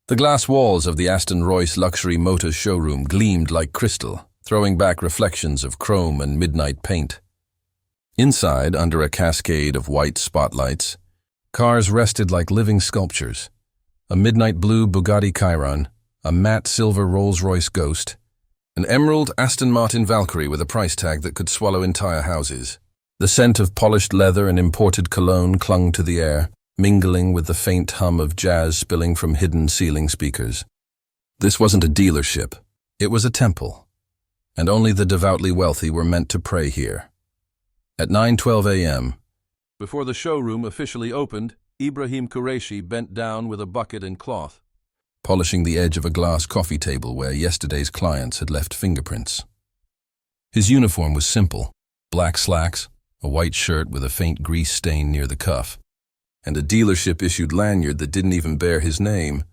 The glass walls of the Aston Royce luxury motors showroom gleamed like crystal, throwing back reflections of chrome and midnight paint. Inside, under a cascade of white spotlights, cars rested like living sculptures. A midnight blue Bugatti Chiron, a matte silver Rolls-Royce Ghost, an emerald Aston Martin Valkyrie with a price tag that could swallow entire houses. The scent of polished leather and imported cologne clung to the air, mingling with the faint hum of jazz spilling from hidden ceiling speakers. This wasn't a dealership. It was a temple, and only the devoutly wealthy were meant to pray here. At 9:12 a.m., before the showroom officially opened, Ibrahim Qureshi bent down with a bucket and cloth, polishing the edge of a glass coffee table where yesterday's clients had left fingerprints. His uniform was simple: black slacks, a white shirt with a faint grease stain near the cuff, and a dealership-issued lanyard that didn't even bear his name.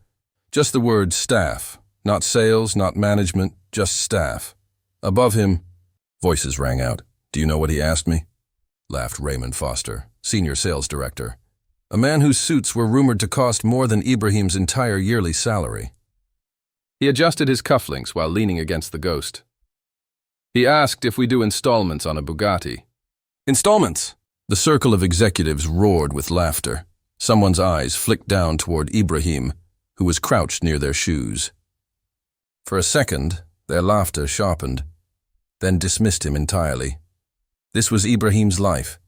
Just the word staff. Not sales, not management, just staff. Above him, voices rang out. "Do you know what he asked me?" laughed Raymond Foster, senior sales director, a man whose suits were rumored to cost more than Ibrahim's entire yearly salary. He adjusted his cufflinks while leaning against the Ghost. He asked if we do installments on a Bugatti. "Installments!" The circle of executives roared with laughter. Someone's eyes flicked down toward Ibrahim, who was crouched near their shoes. For a second, their laughter sharpened, then dismissed him entirely. This was Ibrahim's life,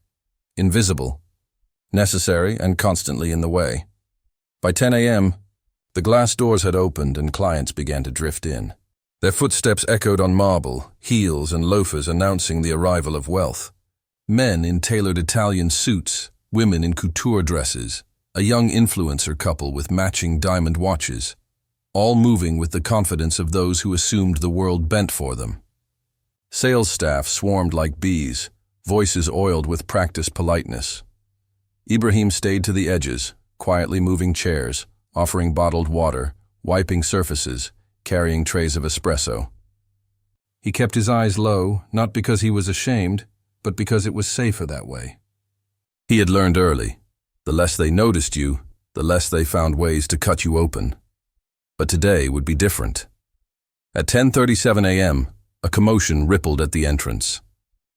invisible, necessary and constantly in the way. By 10 a.m., the glass doors had opened and clients began to drift in. Their footsteps echoed on marble, heels and loafers announcing the arrival of wealth. Men in tailored Italian suits, women in couture dresses, a young influencer couple with matching diamond watches, all moving with the confidence of those who assumed the world bent for them. Sales staff swarmed like bees, voices oiled with practiced politeness. Ibrahim stayed to the edges, quietly moving chairs, offering bottled water, wiping surfaces, carrying trays of espresso. He kept his eyes low, not because he was ashamed, but because it was safer that way. He had learned early. The less they noticed you, the less they found ways to cut you open. But today would be different. At 10:37 a.m., a commotion rippled at the entrance.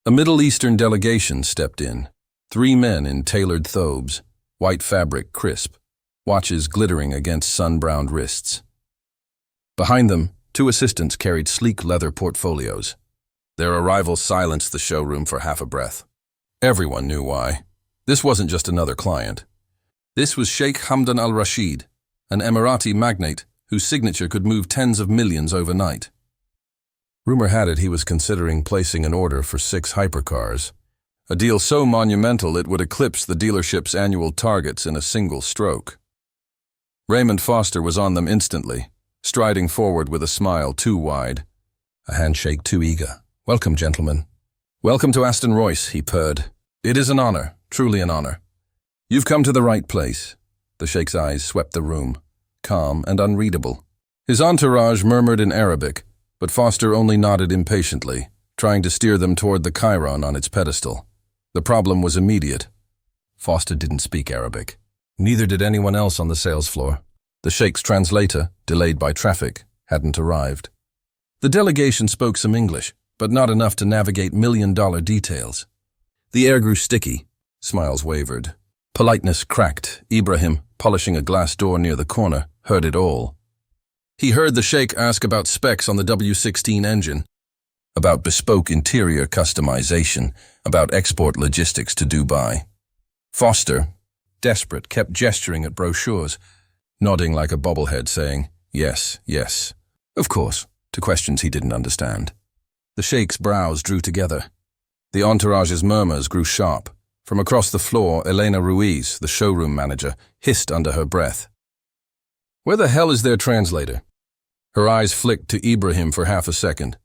A Middle Eastern delegation stepped in. 3 men in tailored thobes, white fabric crisp, watches glittering against sun-browned wrists. Behind them, 2 assistants carried sleek leather portfolios. Their arrival silenced the showroom for half a breath. Everyone knew why. This wasn't just another client. This was Sheikh Hamdan al-Rashid, an Emirati magnate whose signature could move tens of millions overnight. Rumor had it he was considering placing an order for 6 hypercars, a deal so monumental it would eclipse the dealership's annual targets in a single stroke. Raymond Foster was on them instantly, striding forward with a smile too wide, a handshake too eager. "Welcome, gentlemen. Welcome to Aston Royce," he purred. "It is an honor, truly an honor. You've come to the right place." The Sheikh's eyes swept the room, calm and unreadable. His entourage murmured in Arabic, but Foster only nodded impatiently, trying to steer them toward the Chiron on its pedestal. The problem was immediate. Foster didn't speak Arabic. Neither did anyone else on the sales floor. The Sheikh's translator, delayed by traffic, hadn't arrived. The delegation spoke some English, but not enough to navigate million-dollar details. The air grew sticky. Smiles wavered. Politeness cracked. Ibrahim, polishing a glass door near the corner, heard it all. He heard the Sheikh ask about specs on the W16 engine, about bespoke interior customization, about export logistics to Dubai. Foster, desperate, kept gesturing at brochures, nodding like a bobblehead, saying, "Yes, yes, of course," to questions he didn't understand. The Sheikh's brows drew together. The entourage's murmurs grew sharp. From across the floor, Elena Ruiz, the showroom manager, hissed under her breath. "Where the hell is their translator?" Her eyes flicked to Ibrahim for half a second,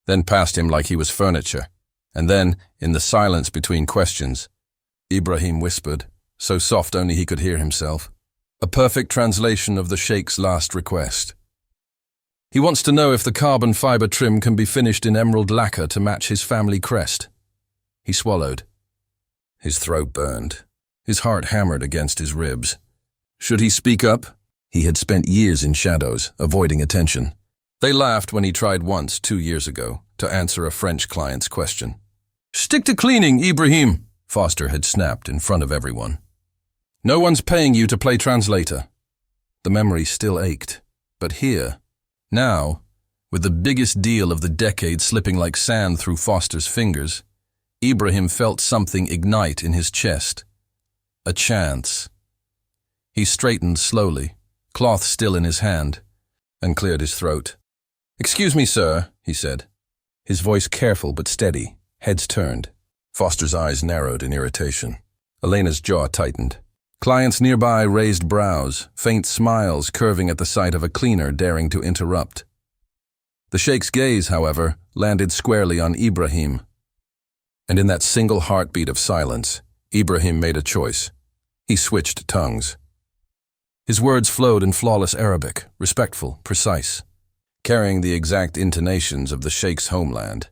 then past him like he was furniture. And then, in the silence between questions, Ibrahim whispered, so soft only he could hear himself, a perfect translation of the Sheikh's last request. He wants to know if the carbon fiber trim can be finished in emerald lacquer to match his family crest. He swallowed. His throat burned. His heart hammered against his ribs. Should he speak up? He had spent years in shadows, avoiding attention. They laughed when he tried once 2 years ago to answer a French client's question. "Stick to cleaning, Ibrahim," Foster had snapped in front of everyone. "No one's paying you to play translator." The memory still ached, but here, now, with the biggest deal of the decade slipping like sand through Foster's fingers, Ibrahim felt something ignite in his chest. A chance. He straightened slowly, cloth still in his hand, and cleared his throat. "Excuse me, sir," he said, his voice careful but steady, heads turned. Foster's eyes narrowed in irritation. Elena's jaw tightened. Clients nearby raised brows, faint smiles curving at the sight of a cleaner daring to interrupt. The Sheikh's gaze, however, landed squarely on Ibrahim. And in that single heartbeat of silence, Ibrahim made a choice. He switched tongues. His words flowed in flawless Arabic, respectful, precise, carrying the exact intonations of the Sheikh's homeland.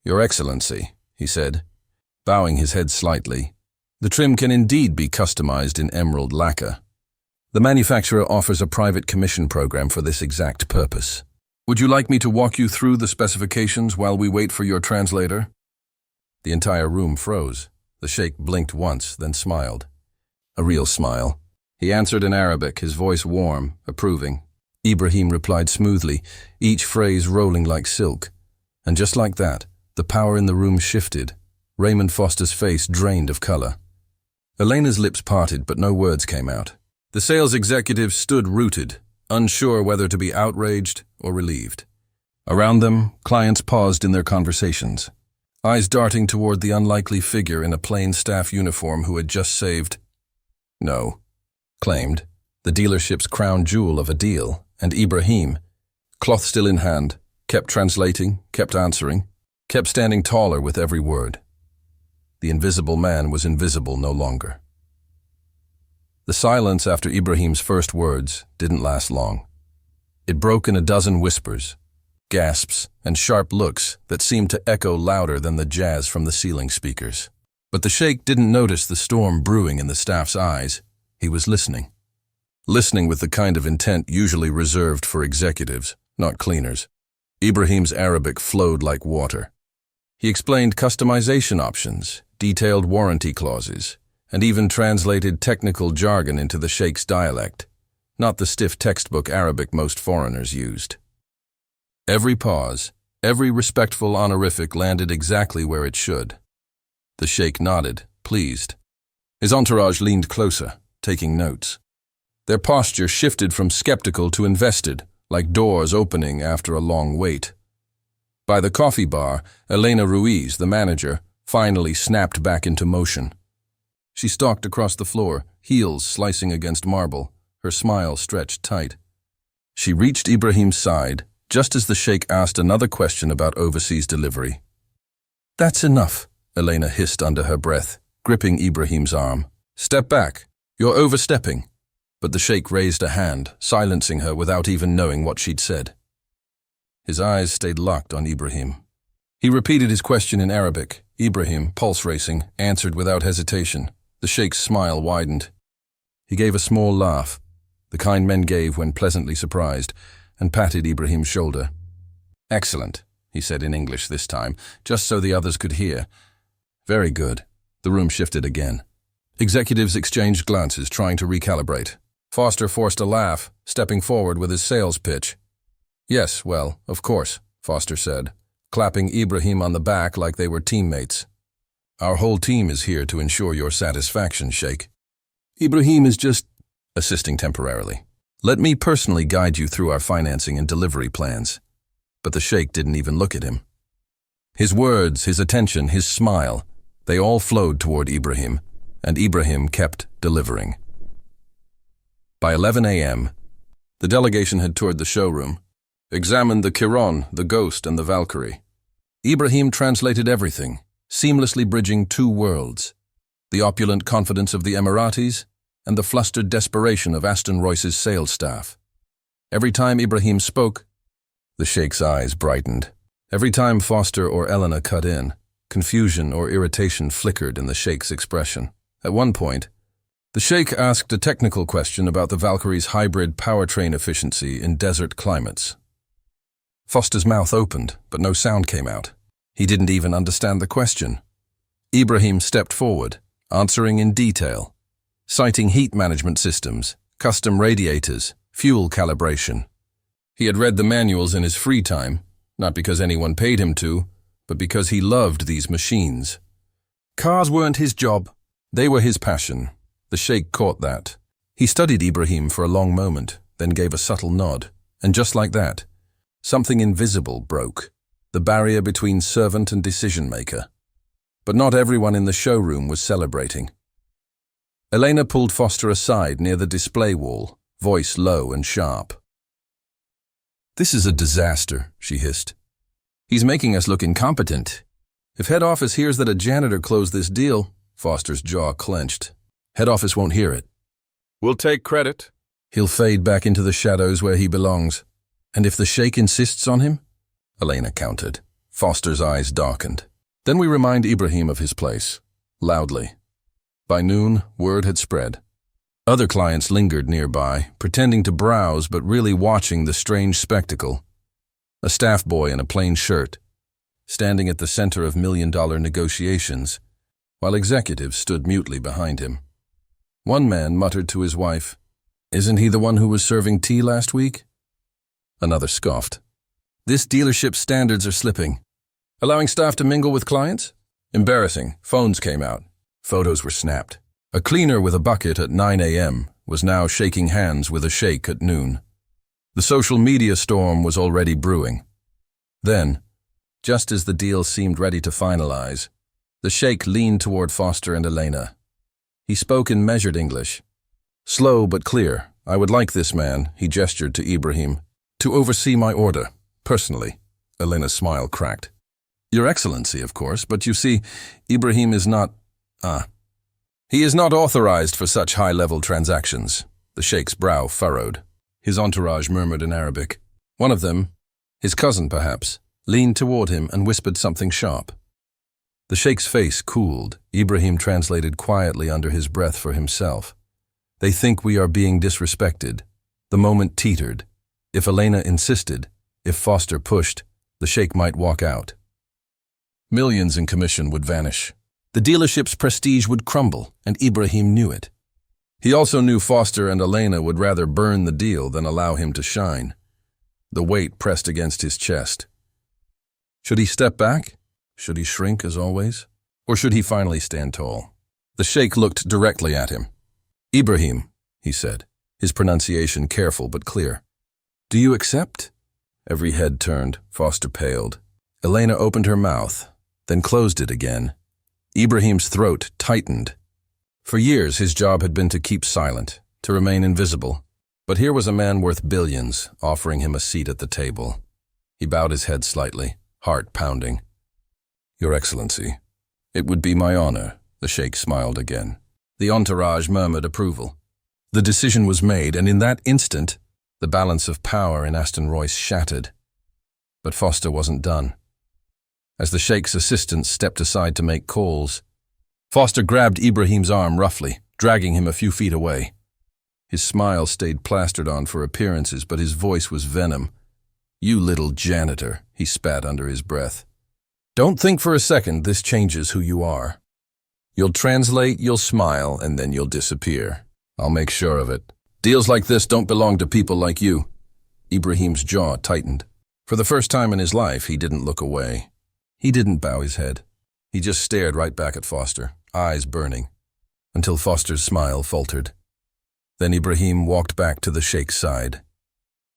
"Your Excellency," he said, bowing his head slightly, "the trim can indeed be customized in emerald lacquer. The manufacturer offers a private commission program for this exact purpose. Would you like me to walk you through the specifications while we wait for your translator?" The entire room froze. The Sheikh blinked once, then smiled. A real smile. He answered in Arabic, his voice warm, approving. Ibrahim replied smoothly, each phrase rolling like silk. And just like that, the power in the room shifted. Raymond Foster's face drained of color. Elena's lips parted, but no words came out. The sales executive stood rooted, unsure whether to be outraged or relieved. Around them, clients paused in their conversations, eyes darting toward the unlikely figure in a plain staff uniform who had just saved, no, claimed, the dealership's crown jewel of a deal, and Ibrahim, cloth still in hand, kept translating, kept answering, kept standing taller with every word. The invisible man was invisible no longer. The silence after Ibrahim's first words didn't last long. It broke in a dozen whispers, gasps, and sharp looks that seemed to echo louder than the jazz from the ceiling speakers. But the Sheikh didn't notice the storm brewing in the staff's eyes. He was listening. Listening with the kind of intent usually reserved for executives, not cleaners. Ibrahim's Arabic flowed like water. He explained customization options, detailed warranty clauses, and even translated technical jargon into the Sheikh's dialect, not the stiff textbook Arabic most foreigners used. Every pause, every respectful honorific landed exactly where it should. The Sheikh nodded, pleased. His entourage leaned closer, taking notes. Their posture shifted from skeptical to invested, like doors opening after a long wait. By the coffee bar, Elena Ruiz, the manager, finally snapped back into motion. She stalked across the floor, heels slicing against marble, her smile stretched tight. She reached Ibrahim's side, just as the Sheikh asked another question about overseas delivery. "That's enough," Elena hissed under her breath, gripping Ibrahim's arm. "Step back. You're overstepping." But the Sheikh raised a hand, silencing her without even knowing what she'd said. His eyes stayed locked on Ibrahim. He repeated his question in Arabic. Ibrahim, pulse racing, answered without hesitation. The Sheikh's smile widened. He gave a small laugh, the kind men gave when pleasantly surprised, and patted Ibrahim's shoulder. "Excellent," he said in English this time, just so the others could hear. "Very good." The room shifted again. Executives exchanged glances, trying to recalibrate. Foster forced a laugh, stepping forward with his sales pitch. "Yes, well, of course," Foster said, clapping Ibrahim on the back like they were teammates. "Our whole team is here to ensure your satisfaction, Sheikh. Ibrahim is just assisting temporarily. Let me personally guide you through our financing and delivery plans." But the Sheikh didn't even look at him. His words, his attention, his smile, they all flowed toward Ibrahim, and Ibrahim kept delivering. By 11 a.m., the delegation had toured the showroom, examined the Chiron, the Ghost, and the Valkyrie. Ibrahim translated everything, seamlessly bridging two worlds, the opulent confidence of the Emiratis and the flustered desperation of Aston Royce's sales staff. Every time Ibrahim spoke, the Sheikh's eyes brightened. Every time Foster or Elena cut in, confusion or irritation flickered in the Sheikh's expression. At one point, The sheikh asked a technical question about the Valkyrie's hybrid powertrain efficiency in desert climates. Foster's mouth opened, but no sound came out. He didn't even understand the question. Ibrahim stepped forward, answering in detail, citing heat management systems, custom radiators, fuel calibration. He had read the manuals in his free time, not because anyone paid him to, but because he loved these machines. Cars weren't his job. They were his passion. The sheikh caught that. He studied Ibrahim for a long moment, then gave a subtle nod, and just like that, something invisible broke, the barrier between servant and decision-maker. But not everyone in the showroom was celebrating. Elena pulled Foster aside near the display wall, voice low and sharp. "This is a disaster," she hissed. "He's making us look incompetent. If head office hears that a janitor closed this deal," Foster's jaw clenched. "Head office won't hear it. We'll take credit. He'll fade back into the shadows where he belongs. And if the sheikh insists on him?" Elena countered. Foster's eyes darkened. "Then we remind Ibrahim of his place," loudly. By noon, word had spread. Other clients lingered nearby, pretending to browse but really watching the strange spectacle. A staff boy in a plain shirt, standing at the center of million-dollar negotiations, while executives stood mutely behind him. One man muttered to his wife, "Isn't he the one who was serving tea last week?" Another scoffed. "This dealership's standards are slipping. Allowing staff to mingle with clients? Embarrassing." Phones came out. Photos were snapped. A cleaner with a bucket at 9 a.m. was now shaking hands with a sheikh at noon. The social media storm was already brewing. Then, just as the deal seemed ready to finalize, the sheikh leaned toward Foster and Elena. He spoke in measured English. Slow but clear. "I would like this man," he gestured to Ibrahim, "to oversee my order, personally." Elena's smile cracked. "Your Excellency, of course, but you see, Ibrahim is not... He is not authorized for such high-level transactions." The sheikh's brow furrowed. His entourage murmured in Arabic. One of them, his cousin perhaps, leaned toward him and whispered something sharp. The sheikh's face cooled. Ibrahim translated quietly under his breath for himself. "They think we are being disrespected." The moment teetered. If Elena insisted, if Foster pushed, the sheikh might walk out. Millions in commission would vanish. The dealership's prestige would crumble, and Ibrahim knew it. He also knew Foster and Elena would rather burn the deal than allow him to shine. The weight pressed against his chest. Should he step back? Should he shrink as always? Or should he finally stand tall? The sheikh looked directly at him. "Ibrahim," he said, his pronunciation careful but clear. "Do you accept?" Every head turned. Foster paled. Elena opened her mouth, then closed it again. Ibrahim's throat tightened. For years, his job had been to keep silent, to remain invisible. But here was a man worth billions, offering him a seat at the table. He bowed his head slightly, heart pounding. "Your Excellency, it would be my honor," the sheikh smiled again. The entourage murmured approval. The decision was made, and in that instant, the balance of power in Aston Royce shattered. But Foster wasn't done. As the sheikh's assistant stepped aside to make calls, Foster grabbed Ibrahim's arm roughly, dragging him a few feet away. His smile stayed plastered on for appearances, but his voice was venom. "You little janitor," he spat under his breath. "Don't think for a second this changes who you are. You'll translate, you'll smile, and then you'll disappear. I'll make sure of it. Deals like this don't belong to people like you." Ibrahim's jaw tightened. For the first time in his life, he didn't look away. He didn't bow his head. He just stared right back at Foster, eyes burning, until Foster's smile faltered. Then Ibrahim walked back to the sheikh's side.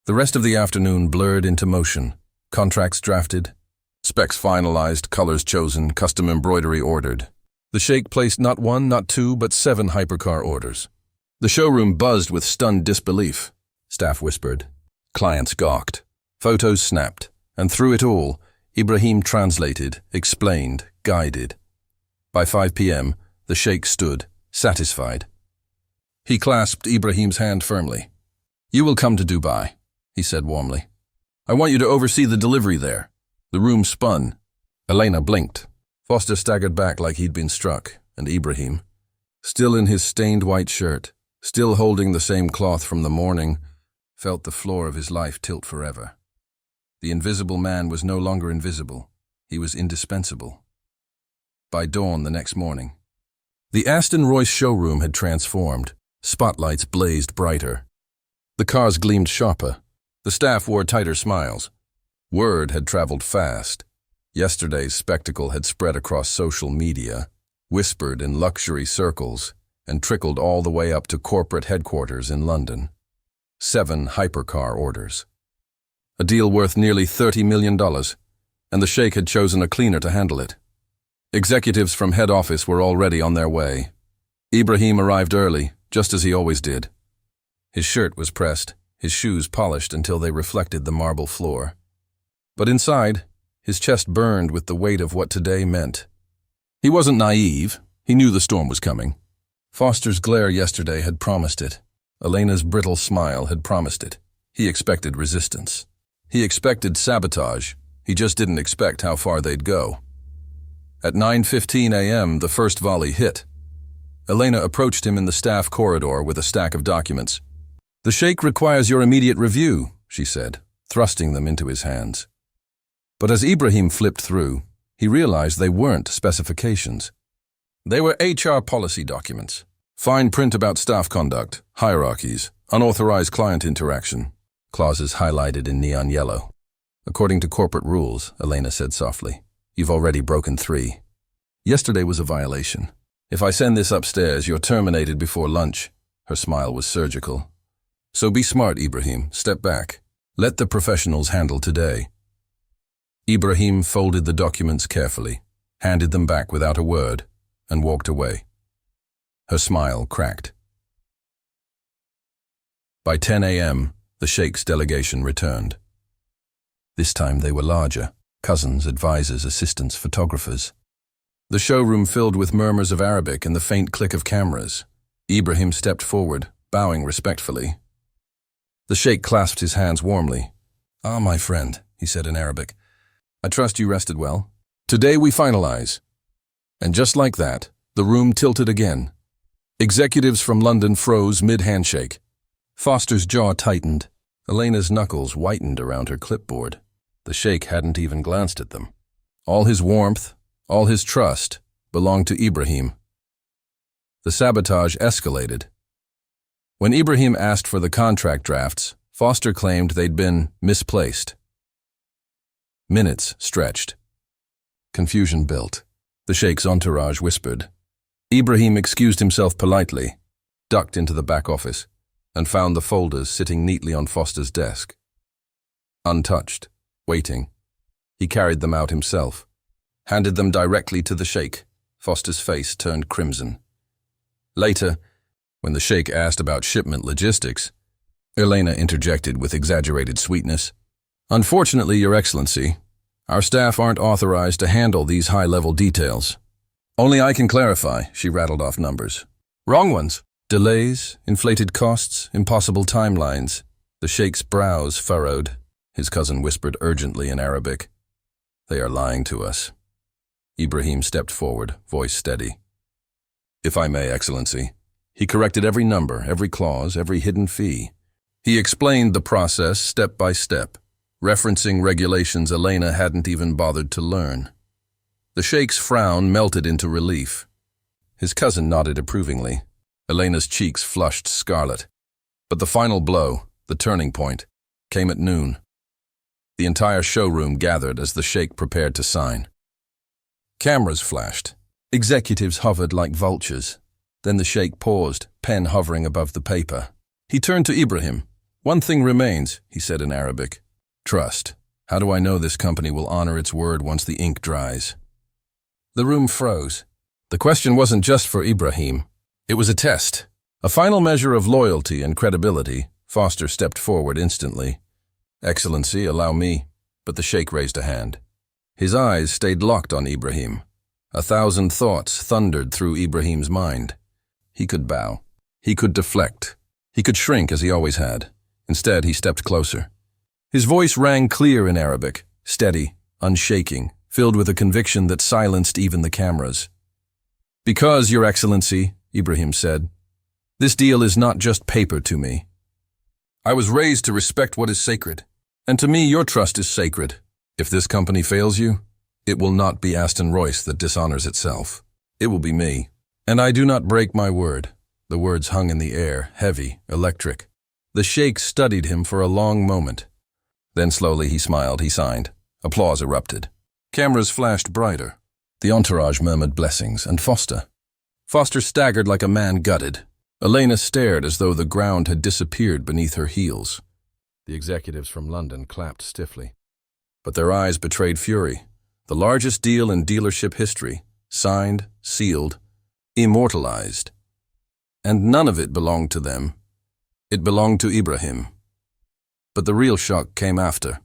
The rest of the afternoon blurred into motion. Contracts drafted, specs finalized, colors chosen, custom embroidery ordered. The sheikh placed not one, not two, but 7 hypercar orders. The showroom buzzed with stunned disbelief. Staff whispered. Clients gawked. Photos snapped. And through it all, Ibrahim translated, explained, guided. By 5 p.m., the sheikh stood, satisfied. He clasped Ibrahim's hand firmly. "You will come to Dubai," he said warmly. "I want you to oversee the delivery there." The room spun. Elena blinked. Foster staggered back like he'd been struck, and Ibrahim. still in his stained white shirt, still holding the same cloth from the morning, felt the floor of his life tilt forever. The invisible man was no longer invisible. He was indispensable. By dawn the next morning, the Aston Royce showroom had transformed. Spotlights blazed brighter. The cars gleamed sharper. The staff wore tighter smiles. Word had traveled fast. Yesterday's spectacle had spread across social media, whispered in luxury circles, and trickled all the way up to corporate headquarters in London. 7 hypercar orders. A deal worth nearly $30 million, and the sheikh had chosen a cleaner to handle it. Executives from head office were already on their way. Ibrahim arrived early, just as he always did. His shirt was pressed, his shoes polished until they reflected the marble floor. But inside, his chest burned with the weight of what today meant. He wasn't naive. He knew the storm was coming. Foster's glare yesterday had promised it. Elena's brittle smile had promised it. He expected resistance. He expected sabotage. He just didn't expect how far they'd go. At 9:15 a.m., the first volley hit. Elena approached him in the staff corridor with a stack of documents. "The sheikh requires your immediate review," she said, thrusting them into his hands. But as Ibrahim flipped through, he realized they weren't specifications. They were HR policy documents. Fine print about staff conduct, hierarchies, unauthorized client interaction, clauses highlighted in neon yellow. "According to corporate rules," Elena said softly, "you've already broken 3. Yesterday was a violation. If I send this upstairs, you're terminated before lunch." Her smile was surgical. "So be smart, Ibrahim. Step back. Let the professionals handle today." Ibrahim folded the documents carefully, handed them back without a word, and walked away. Her smile cracked. By 10 a.m., the sheikh's delegation returned. This time they were larger: cousins, advisors, assistants, photographers. The showroom filled with murmurs of Arabic and the faint click of cameras. Ibrahim stepped forward, bowing respectfully. The sheikh clasped his hands warmly. "Ah, my friend," he said in Arabic. "I trust you rested well. Today we finalize." And just like that, the room tilted again. Executives from London froze mid-handshake. Foster's jaw tightened. Elena's knuckles whitened around her clipboard. The sheikh hadn't even glanced at them. All his warmth, all his trust, belonged to Ibrahim. The sabotage escalated. When Ibrahim asked for the contract drafts, Foster claimed they'd been misplaced. Minutes stretched. Confusion built. The sheikh's entourage whispered. Ibrahim excused himself politely, ducked into the back office, and found the folders sitting neatly on Foster's desk. Untouched, waiting. He carried them out himself, handed them directly to the sheikh. Foster's face turned crimson. Later, when the sheikh asked about shipment logistics, Elena interjected with exaggerated sweetness. "Unfortunately, Your Excellency, our staff aren't authorized to handle these high-level details. Only I can clarify," she rattled off numbers. "Wrong ones. Delays, inflated costs, impossible timelines." The sheikh's brows furrowed. His cousin whispered urgently in Arabic. "They are lying to us." Ibrahim stepped forward, voice steady. "If I may, Excellency." He corrected every number, every clause, every hidden fee. He explained the process step by step, referencing regulations Elena hadn't even bothered to learn. The sheikh's frown melted into relief. His cousin nodded approvingly. Elena's cheeks flushed scarlet. But the final blow, the turning point, came at noon. The entire showroom gathered as the sheikh prepared to sign. Cameras flashed. Executives hovered like vultures. Then the sheikh paused, pen hovering above the paper. He turned to Ibrahim. "One thing remains," he said in Arabic. "Trust. How do I know this company will honor its word once the ink dries?" The room froze. The question wasn't just for Ibrahim. It was a test. A final measure of loyalty and credibility. Foster stepped forward instantly. "Excellency, allow me." But the sheikh raised a hand. His eyes stayed locked on Ibrahim. 1,000 thoughts thundered through Ibrahim's mind. He could bow. He could deflect. He could shrink as he always had. Instead, he stepped closer. His voice rang clear in Arabic, steady, unshaking, filled with a conviction that silenced even the cameras. "Because, Your Excellency, Ibrahim said. "This deal is not just paper to me. I was raised to respect what is sacred, and to me your trust is sacred. If this company fails you, it will not be Aston Royce that dishonors itself. It will be me. And I do not break my word." The words hung in the air, heavy, electric. The sheikh studied him for a long moment. Then slowly he smiled, he signed. Applause erupted. Cameras flashed brighter. The entourage murmured blessings, and Foster staggered like a man gutted. Elena stared as though the ground had disappeared beneath her heels. The executives from London clapped stiffly. But their eyes betrayed fury. The largest deal in dealership history, signed, sealed, immortalized. And none of it belonged to them. It belonged to Ibrahim. But the real shock came after.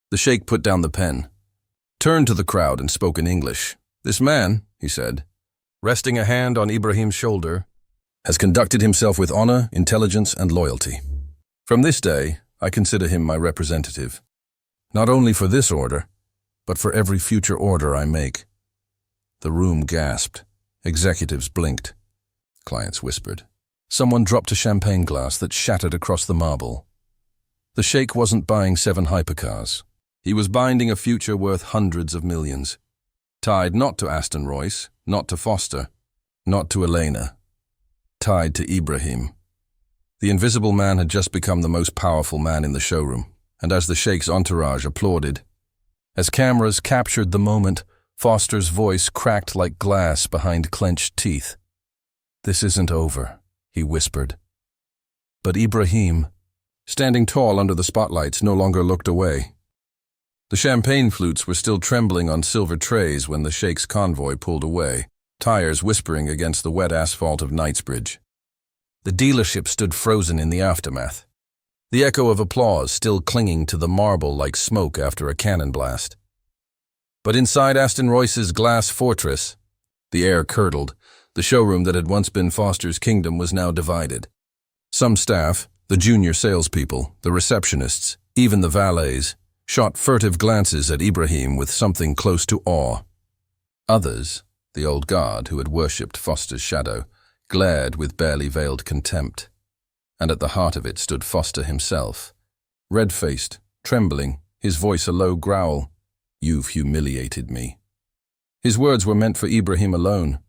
The sheikh put down the pen, turned to the crowd and spoke in English. "This man," he said, resting a hand on Ibrahim's shoulder, "has conducted himself with honor, intelligence, and loyalty. From this day, I consider him my representative, not only for this order, but for every future order I make." The room gasped. Executives blinked. Clients whispered. Someone dropped a champagne glass that shattered across the marble. The sheikh wasn't buying 7 hypercars. He was binding a future worth hundreds of millions, tied not to Aston Royce, not to Foster, not to Elena, tied to Ibrahim. The invisible man had just become the most powerful man in the showroom, and as the sheikh's entourage applauded, as cameras captured the moment, Foster's voice cracked like glass behind clenched teeth. "This isn't over," he whispered. But Ibrahim, standing tall under the spotlights, no longer looked away. The champagne flutes were still trembling on silver trays when the sheikh's convoy pulled away, tires whispering against the wet asphalt of Knightsbridge. The dealership stood frozen in the aftermath, the echo of applause still clinging to the marble like smoke after a cannon blast. But inside Aston Royce's glass fortress, the air curdled. The showroom that had once been Foster's kingdom was now divided. Some staff, the junior salespeople, the receptionists, even the valets, shot furtive glances at Ibrahim with something close to awe. Others, the old guard who had worshipped Foster's shadow, glared with barely veiled contempt. And at the heart of it stood Foster himself, red-faced, trembling, his voice a low growl. "You've humiliated me." His words were meant for Ibrahim alone,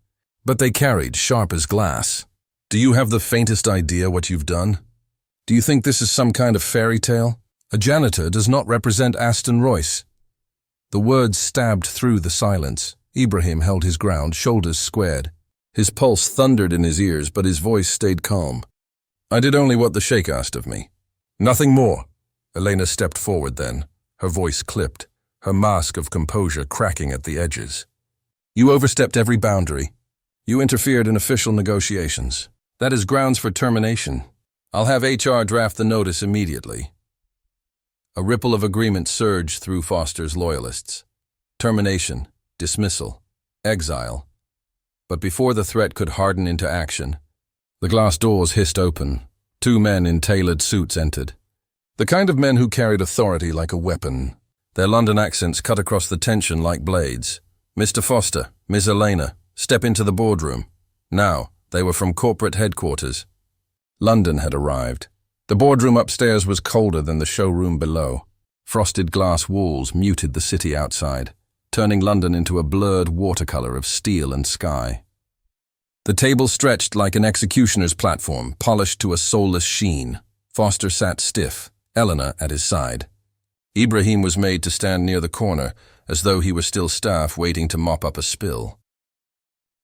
but they carried sharp as glass. "Do you have the faintest idea what you've done? Do you think this is some kind of fairy tale? A janitor does not represent Aston Royce." The words stabbed through the silence. Ibrahim held his ground, shoulders squared. His pulse thundered in his ears, but his voice stayed calm. "I did only what the sheikh asked of me. Nothing more." Elena stepped forward then, her voice clipped, her mask of composure cracking at the edges. "You overstepped every boundary. You interfered in official negotiations. That is grounds for termination. I'll have HR draft the notice immediately." A ripple of agreement surged through Foster's loyalists. Termination, dismissal, exile. But before the threat could harden into action, the glass doors hissed open. 2 men in tailored suits entered. The kind of men who carried authority like a weapon. Their London accents cut across the tension like blades. "Mr. Foster, Miss Elena, step into the boardroom." Now, they were from corporate headquarters. London had arrived. The boardroom upstairs was colder than the showroom below. Frosted glass walls muted the city outside, turning London into a blurred watercolor of steel and sky. The table stretched like an executioner's platform, polished to a soulless sheen. Foster sat stiff, Eleanor at his side. Ibrahim was made to stand near the corner, as though he were still staff waiting to mop up a spill.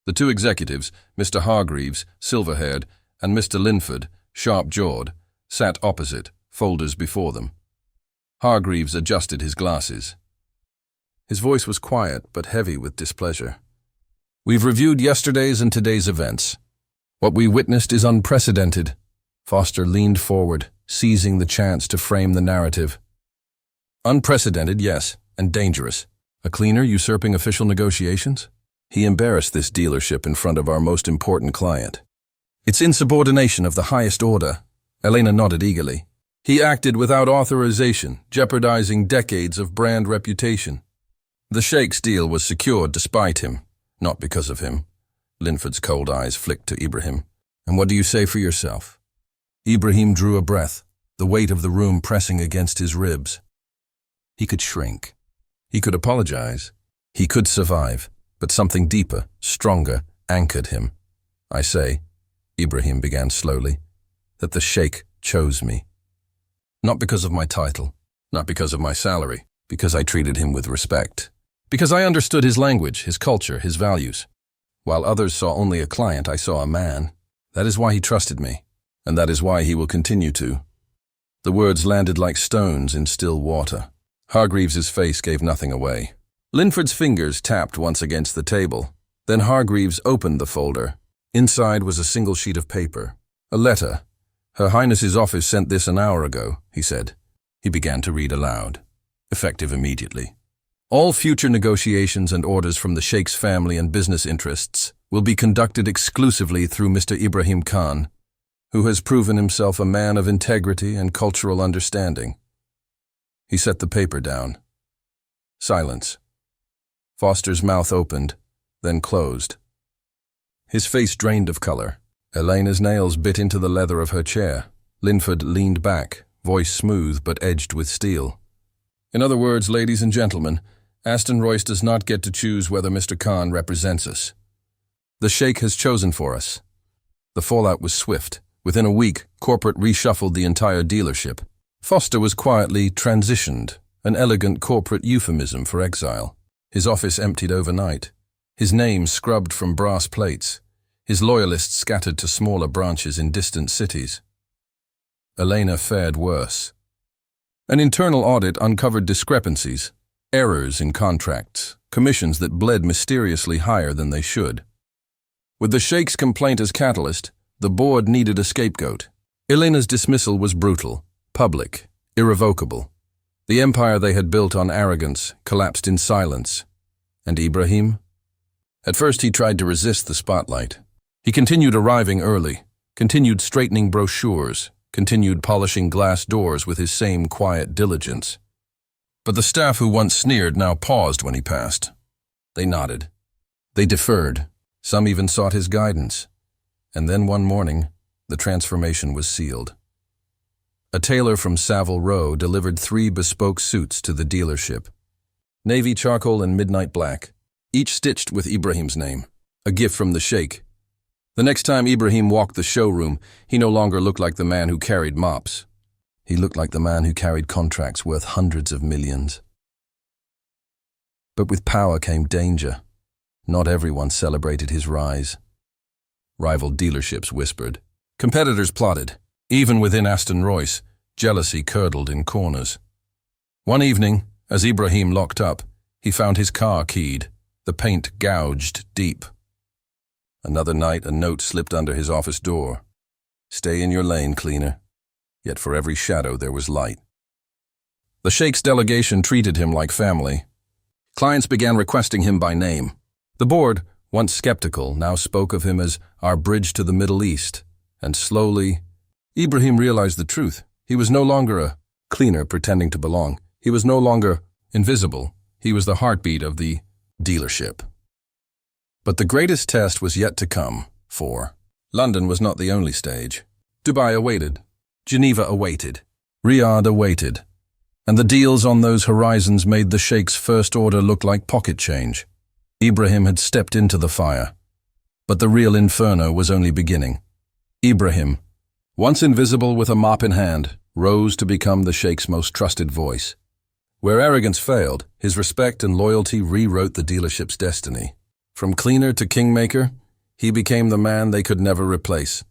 The 2 executives, Mr. Hargreaves, silver-haired, and Mr. Linford, sharp-jawed, sat opposite, folders before them. Hargreaves adjusted his glasses. His voice was quiet but heavy with displeasure. "We've reviewed yesterday's and today's events. What we witnessed is unprecedented." Foster leaned forward, seizing the chance to frame the narrative. "Unprecedented, yes, and dangerous. A cleaner usurping official negotiations? He embarrassed this dealership in front of our most important client. It's insubordination of the highest order." Elena nodded eagerly. "He acted without authorization, jeopardizing decades of brand reputation. The sheikh's deal was secured despite him, not because of him. Linford's cold eyes flicked to Ibrahim. "And what do you say for yourself?" Ibrahim drew a breath, the weight of the room pressing against his ribs. He could shrink. He could apologize. He could survive, but something deeper, stronger, anchored him. "I say," Ibrahim began slowly, "that the sheikh chose me. Not because of my title, not because of my salary, because I treated him with respect. Because I understood his language, his culture, his values. While others saw only a client, I saw a man. That is why he trusted me, and that is why he will continue to." The words landed like stones in still water. Hargreaves's face gave nothing away. Linford's fingers tapped once against the table. Then Hargreaves opened the folder. Inside was a single sheet of paper. "A letter. Her Highness's office sent this an hour ago," he said. He began to read aloud. "Effective immediately. All future negotiations and orders from the Sheikh's family and business interests will be conducted exclusively through Mr. Ibrahim Khan, who has proven himself a man of integrity and cultural understanding." He set the paper down. Silence. Foster's mouth opened, then closed. His face drained of color. Elena's nails bit into the leather of her chair. Linford leaned back, voice smooth but edged with steel. "In other words, ladies and gentlemen, Aston Royce does not get to choose whether Mr. Khan represents us. The Sheikh has chosen for us." The fallout was swift. Within a week, corporate reshuffled the entire dealership. Foster was quietly transitioned, an elegant corporate euphemism for exile. His office emptied overnight. His name scrubbed from brass plates. His loyalists scattered to smaller branches in distant cities. Elena fared worse. An internal audit uncovered discrepancies, errors in contracts, commissions that bled mysteriously higher than they should. With the Sheikh's complaint as catalyst, the board needed a scapegoat. Elena's dismissal was brutal, public, irrevocable. The empire they had built on arrogance collapsed in silence. And Ibrahim? At first he tried to resist the spotlight. He continued arriving early, continued straightening brochures, continued polishing glass doors with his same quiet diligence. But the staff who once sneered now paused when he passed. They nodded. They deferred. Some even sought his guidance. And then one morning, the transformation was sealed. A tailor from Savile Row delivered 3 bespoke suits to the dealership. Navy charcoal and midnight black, each stitched with Ibrahim's name, a gift from the Sheikh. The next time Ibrahim walked the showroom, he no longer looked like the man who carried mops. He looked like the man who carried contracts worth hundreds of millions. But with power came danger. Not everyone celebrated his rise. Rival dealerships whispered. Competitors plotted. Even within Aston Royce, jealousy curdled in corners. One evening, as Ibrahim locked up, he found his car keyed, the paint gouged deep. Another night, a note slipped under his office door. "Stay in your lane, cleaner." Yet for every shadow there was light. The Sheikh's delegation treated him like family. Clients began requesting him by name. The board, once skeptical, now spoke of him as our bridge to the Middle East. And slowly, Ibrahim realized the truth. He was no longer a cleaner pretending to belong. He was no longer invisible. He was the heartbeat of the dealership. But the greatest test was yet to come, for London was not the only stage. Dubai awaited. Geneva awaited. Riyadh awaited. And the deals on those horizons made the Sheikh's first order look like pocket change. Ibrahim had stepped into the fire. But the real inferno was only beginning. Ibrahim, once invisible with a mop in hand, rose to become the Sheikh's most trusted voice. Where arrogance failed, his respect and loyalty rewrote the dealership's destiny. From cleaner to kingmaker, he became the man they could never replace.